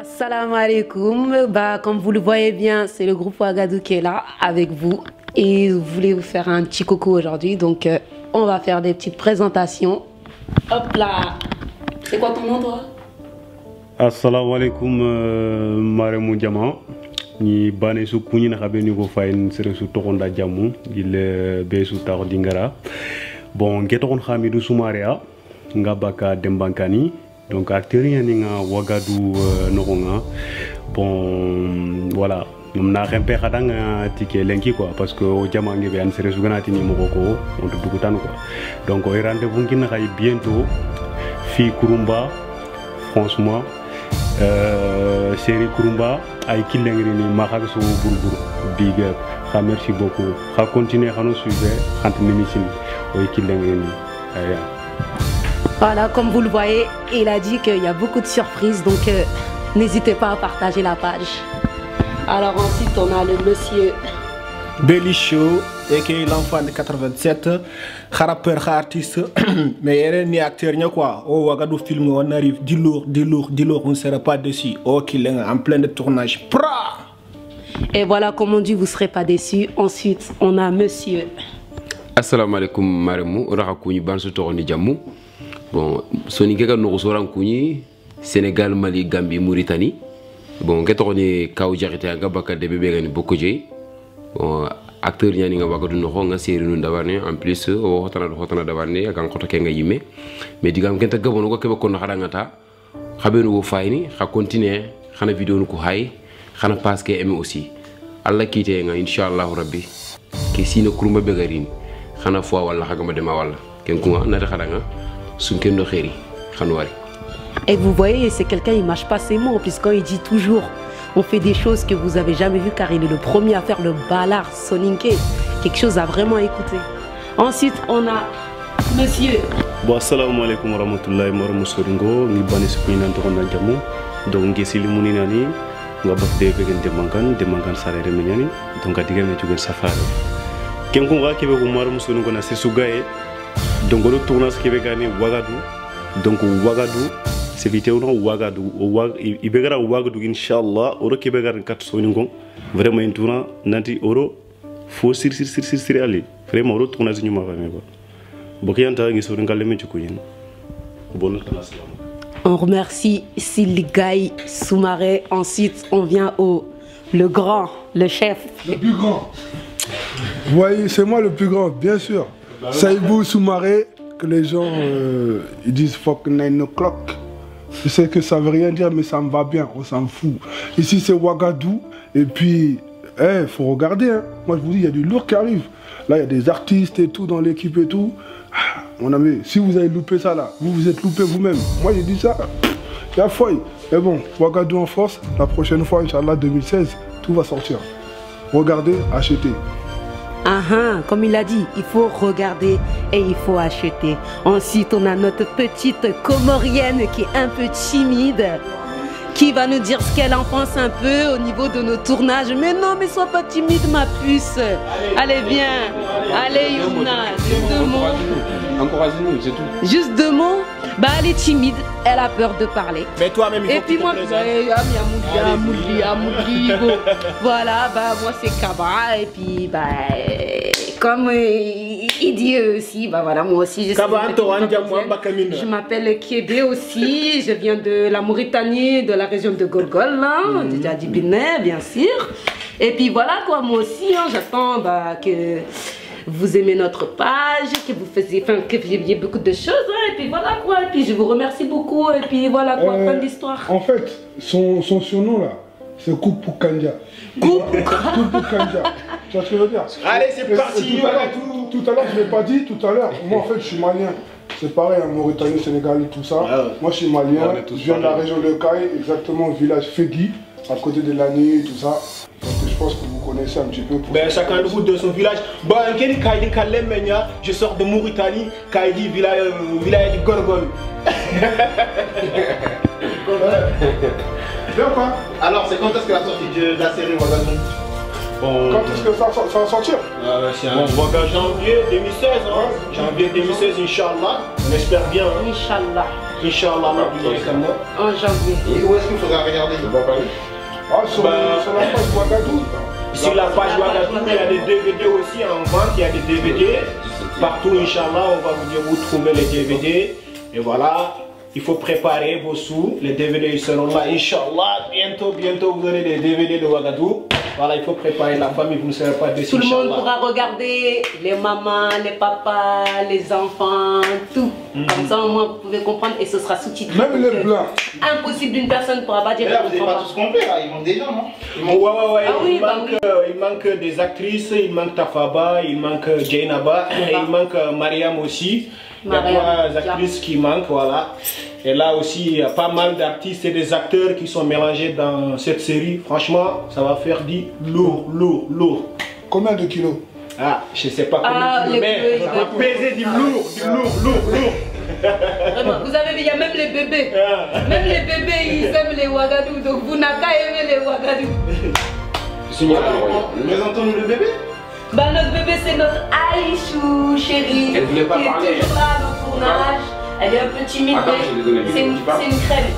Salam alaikum. Comme vous le voyez bien, c'est le groupe Ouagadou qui est là avec vous. Et je voulais vous faire un petit coucou aujourd'hui. Donc, on va faire des petites présentations. Hop là. C'est quoi ton nom, toi? Assalamu alaikum, Maremou Diama. Ni bane su kunyi na kabeni ko fayin sere su tokonda jamu il be su taw dingara. Bon, getokon Hamidou Soumaréa ngabaka Dembankani. Donc acteur yani nga Ouagadou nokonga. Bon, voilà. Nous n'avons pas de ticket lenki quoi parce que au Diama ngi be an sere su ganati ni moko on te dukutan quoi. Donc au rendez-vous qui na bientôt fi Kurumba franchement série Kurumba ay kilengri ni maxak so burbur big up. Merci beaucoup. Ha continuer à nous suivre entre l'émission ay kilengri ni aya. Voilà, comme vous le voyez, il a dit qu'il y a beaucoup de surprises, donc n'hésitez pas à partager la page. Alors ensuite, on a le monsieur Belicho, et l'enfant de 87, rappeur, artiste, mais il est acteur, quoi. Au Ouagadou film, on arrive du lourd, on ne sera pas dessus. Oh, qu'il est en plein de tournage. Pra! Et voilà, comme on dit, vous ne serez pas déçus. Ensuite, on a monsieur. Assalamu alaikum Maremou, Rahakouni Bansu Toroni Djamou. Bon, Sonikega Nourousoran Kouni, Sénégal, Mali, Gambie, Mauritanie. Bon, Ketoroni Kaou Jarite Agabaka de Bébé Bokoje. Bon, acteur yani nga Ouagadou no nga série nu dawane en plus o hotana dawane ak ko kenga yime mais digam kenta gabono ko kebe ko no xadangata xabenu wo fayni xa continuer xana vidéo nu ko hay xana parce que aimé aussi Allah kité nga inshallah rabbi ke sino kuruma begarini xana fo wala xagama dema wala ken ko na ta xadanga sun ken do xéri xanwari. Et vous voyez, c'est quelqu'un, il mâche pas ses mots, puisqu'il dit toujours on fait des choses que vous avez jamais vues, car il est le premier à faire le balard soninké. Quelque chose à vraiment écouter. Ensuite, on a monsieur. Bon, assalamu alaikum wa rahmatullahi wa barakatuh. Ni bani sukuna ntokona jamu. Donc ngesili muninani ngabak de begen demankan sarere menyani. Donc adiga me jugen safari. Kenko ga kebe ko maro musulungo na sesugae. Donc le tournage kebe gani Ouagadou. Donc Ouagadou c'est vite on Ouagadou il begara Ouagadou inshallah oro ke begara kat soningo vraiment en tourna nanti oro fo sir ali vraiment oro tourna ñu ma famé ko bokiyanta ngi so ngal leme ci ko yin bon on remercie Siligay Soumaré. Ensuite on vient au le grand, le chef, le plus grand. Vous voyez, c'est moi le plus grand, bien sûr. Saïbou Soumaré, que les gens ils disent fuck 9 o'clock. Je sais que ça veut rien dire, mais ça me va bien, on s'en fout. Ici c'est Ouagadou, et puis, faut regarder. Hein. Moi je vous dis, il y a du lourd qui arrive. Là, il y a des artistes et tout dans l'équipe et tout. Mon ami, si vous avez loupé ça là, vous vous êtes loupé vous-même. Moi j'ai dit ça, il y a folie. Mais bon, Ouagadou en force, la prochaine fois, Inch'Allah 2016, tout va sortir. Regardez, achetez. Comme il a dit, il faut regarder et il faut acheter. Ensuite, on a notre petite Comorienne qui est un peu timide, qui va nous dire ce qu'elle en pense un peu au niveau de nos tournages. Mais non, mais sois pas timide, ma puce. Allez, viens. Allez, Youna. Juste deux mots. Encouragez-nous, c'est tout. Juste deux mots. Bah, elle est timide, elle a peur de parler. Mais toi-même, il faut. Et puis moi, voilà, bah moi c'est Kaba et puis bah comme il dit aussi, bah voilà, moi aussi je m'appelle Kébé aussi, je viens de la Mauritanie, de la région de Gorgol, déjà du Bénin bien sûr. Et puis voilà quoi, moi aussi j'attends bah, que vous aimez notre page, que vous faisiez, enfin que vous ayez beaucoup de choses, et puis voilà quoi, et puis je vous remercie beaucoup, et puis voilà quoi, fin de l'histoire. En fait, son surnom là, c'est Koupou Kanja. Koupou Kanja. Tu vois ce que je veux dire? Allez, c'est parti. Tout à l'heure, je ne l'ai pas dit, tout à l'heure, moi en fait je suis malien. C'est pareil, en Mauritanie, Sénégal et tout ça. Moi je suis malien, je viens de la région de Caille, exactement au village Fegui, à côté de l'année et tout ça. Donc je pense que vous connaissez un petit peu. Ben, chacun le bout de son village. Bon, je sors de Mauritanie, Kaïdi, village du Gorgol. Bien quoi? Alors, c'est quand est-ce que la sortie de la série Ouagadou? Bon, quand est-ce que ça va sortir? C'est un janvier 2016, hein. Janvier 2016, Inch'Allah. On espère bien. Inch'Allah. Inch'Allah, en janvier. Et où est-ce qu'il faudra regarder? Sur la page Ouagadougou. Sur la page Ouagadougou, il y a des DVD aussi en vente, il y a des DVD. Partout, Inch'Allah, on va vous dire où trouver les DVD. Et voilà, il faut préparer vos sous. Les DVD ils seront là, Inch'Allah. Bientôt, vous aurez des DVD de Ouagadougou. Voilà, il faut préparer la famille, vous ne serez pas déçus. Tout le monde pourra regarder, les mamans, les papas, les enfants, tout. Comme ça, au moins, vous pouvez comprendre et ce sera sous-titré. Même les blancs. Impossible d'une personne ne pourra pas dire. Mais là, vous n'avez pas tous compris, là. Ils manquent des gens, non? Ouais. Ah oui, Il manque des actrices, il manque Tafaba, il manque Jainaba, et il manque Mariam aussi. Il y a trois actrices qui manquent, voilà. Et là aussi, il y a pas mal d'artistes et des acteurs qui sont mélangés dans cette série. Franchement, ça va faire du lourd. Combien de kilos? Ah, je sais pas combien de kilos, mais ça va peser du lourd. Vraiment, vous avez vu, il y a même les bébés. Même les bébés, ils aiment les Ouagadougou. Donc vous n'avez qu'à aimer les Ouagadougou. Présentons-nous le bébé. Bah, notre bébé, c'est notre Aïchou, chérie. Elle voulait pas parler. Qui est toujours là à nos tournages. Elle est un peu timide, mais c'est une crème.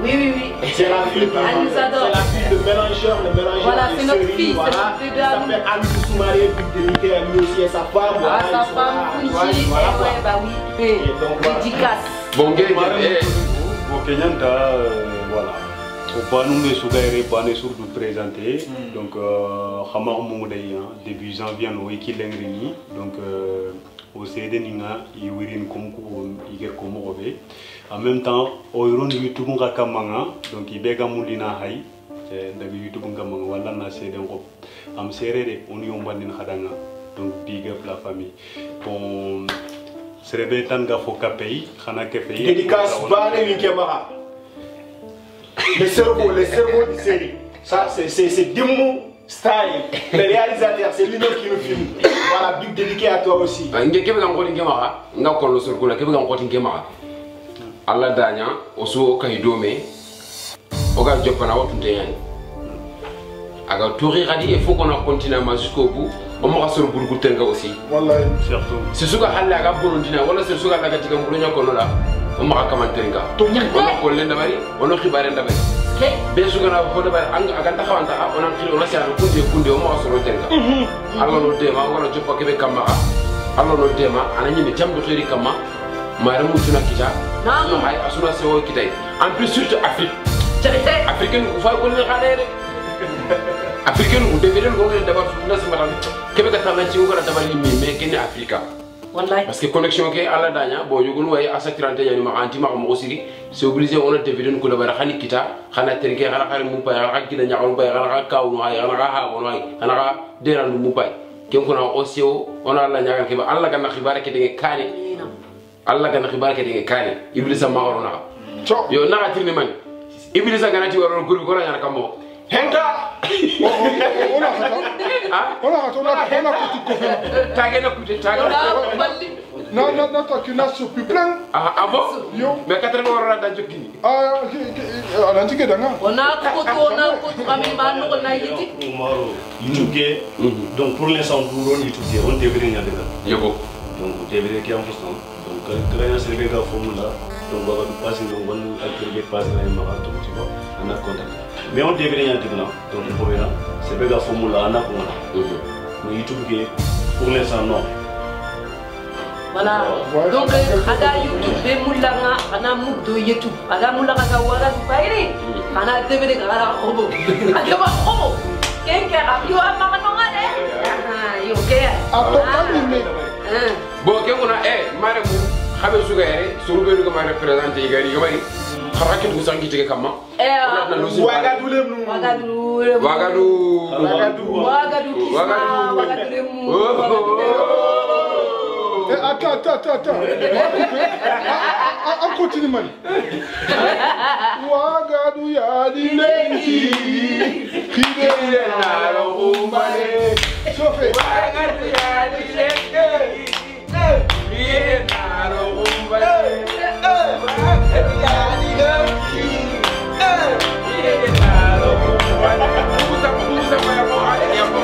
Oui. C'est la fille de Elle nous adore. C'est la fille de mélangeur, le mélangeur. Voilà, de c'est notre série, fille, voilà. c'est notre bébé à nous. Ça fait Ami Soumaré, puis déliqué, Ami aussi et sa femme. Ah, sa femme, Kunji, voilà, ouais, bah oui. Dédicace. Bon, Bon, Kenyanta, voilà. Au pas nous me sougaire pas ne sur de présenter. Donc, Hamar Moudaya, début janvier, nous équilengrini. Donc, au CD Nina, il wirin comme Iger Komorobe. En même temps, au YouTube Rakamanga, donc il bega Moulina Hai, donc YouTube Ngamanga, voilà, na CD Ngop. Am Serere, on y ombanin Hadanga, donc big up la famille. Bon, Serebe Tanga Fokapei, Hanakefei. Dédicace, Bane Winkemara. Le cerveau de série. Ça, c'est Dimmu Style. Le réalisateur, c'est lui-même qui nous filme. Voilà, big dédié à toi aussi. Allah danya oso kaidome oga jopana watunte yani aga touri radi il faut qu'on continue jusqu'au bout on m'a sur burgu tenga aussi Wallahi Surtout. c'est ce que halla aga bolondina wala c'est ce que aga tiga mbulunya kono la on m'a commentenga on ko lenda bari on khibare ndabari be su gana ko dabari aga taxawanta on an khilo on sa kunde on m'a sur tenga alors no dema wala joppa kebe kama alors no dema anani ni jamdo khiri kama mara mutuna kita non hay asuna sewo kitay en plus surtout Afrique africaine ko fa ko ni xalere africaine ko deviren ko ngel dabar na sama tan kebe ka tan ci ko dabar ni mais ken Africa wallahi parce que connexion ke ala daña bon yogun way asakirante yani ma anti ma ko aussi c'est obligé on a deviren ko dabar xani kita xana terke xana xari mu pay xana gina ñaawul pay xana kaw no ay xana ha ko no ay xana deran mu pay ken ko na osio on a la ñagal ke ba alla ganna xibare ke de kani Allah kana xibar ke dinga kane iblisa ma warona yo na tirni man iblisa gana ti waron guru ko na kamo henka Ona ko non tu n'as plus plein. Ah bon? Mais 80 euros da jokini. Ah on a dit que danga. On a kami manu on a yiti. YouTube donc pour l'instant vous on YouTube on devrait y aller là. Yego. Donc vous devriez qui en fait donc quand c'est le gars formula donc on va passer donc on va passer là marathon tu vois on a contact. Mais on devrait y aller là donc il faut là c'est le gars formula on a quoi. Mais YouTube pour l'instant non. Voilà. Donc ada YouTube be mulanga ana muddo YouTube. Ada mulanga ka wala bayri. Ana devere gara robo. Ada ba robo. Kenke abiyo ama kanongale. Yo ke. Bon kenguna mare mu xabe suga yere surube lu ma représenter gari gari xaraki du sangi tege kama Attends. On continue, man. Ouagadougou yadi lengi, khidele na rombale. Sophie. Ouagadougou yadi lengi, khidele na rombale. Ouagadougou yadi lengi, khidele na rombale. Musa maya mo ale ya mo.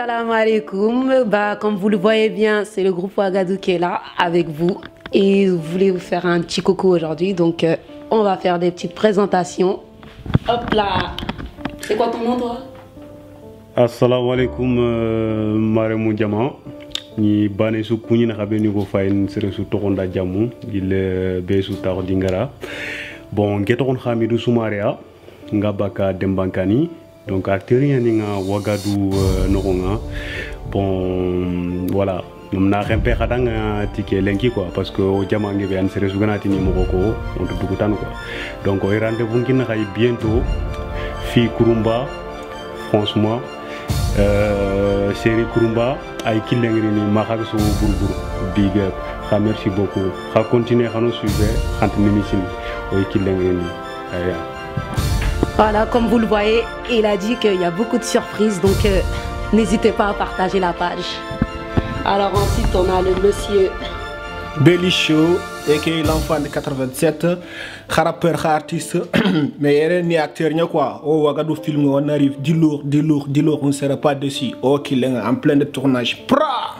Assalamu alaikum. Comme vous le voyez bien, c'est le groupe Ouagadou qui est là avec vous. Et je voulais vous faire un petit coucou aujourd'hui. Donc, on va faire des petites présentations. Hop là. C'est quoi ton nom, toi? Assalamu alaikum, Maremou Diama. Ni bane su kunyi na kabeni ko fayin sere su tokonda jamu il be su taw dingara. Bon, getokon Hamidou Soumaria ngabaka Dembankani. Donc acteur yani nga Ouagadou nokonga. Bon, voilà. Nous n'avons pas de ticket lenki quoi parce que au Diama ngi be an sere su ganati ni moko on te dugutan quoi. Donc on rendez-vous ngi na bientôt fi Kurumba franchement série Kurumba ay kilengri ni maxak so burbur big up. Merci beaucoup. Ha continuer à nous suivre quand l'émission ay kilengri ni. Voilà, comme vous le voyez, il a dit qu'il y a beaucoup de surprises, donc n'hésitez pas à partager la page. Alors ensuite, on a le monsieur Belly Show, aka l'enfant de 87, rappeur, artiste, mais il est ni acteur ni quoi. Au Ouagadou film, on arrive du lourd, on ne sera pas dessus. Oh, qu'il est en plein de tournage. Pra!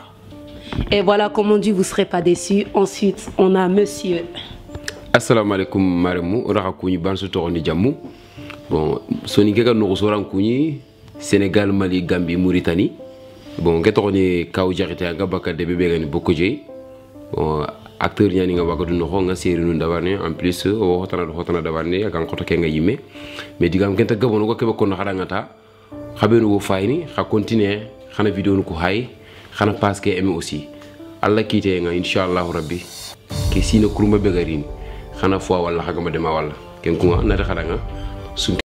Et voilà, comme on dit, vous ne serez pas déçus. Ensuite, on a monsieur. Assalamu alaikum Maremou, Rahakouni Bansu Toroni Djamou. Bon, Sonikega Nourousoran Kouni, Sénégal, Mali, Gambie, Mauritanie. Bon, Getoroni Kaou Jarité Agabaka de Bébé Bokoje. Bon, acteur yani nga Ouagadou no nga série nu ndawane en plus o hotana dawane ak ko to kenga yimé mais digam kenta gabono ko kebe ko no harangata xabenu wo fayni xa continuer xana vidéo nu ko hay xana parce que aimé aussi alla kité nga inshallah rabbi ke sino kuruma begarini xana fo wala xagama dema wala ken ko na ta xadanga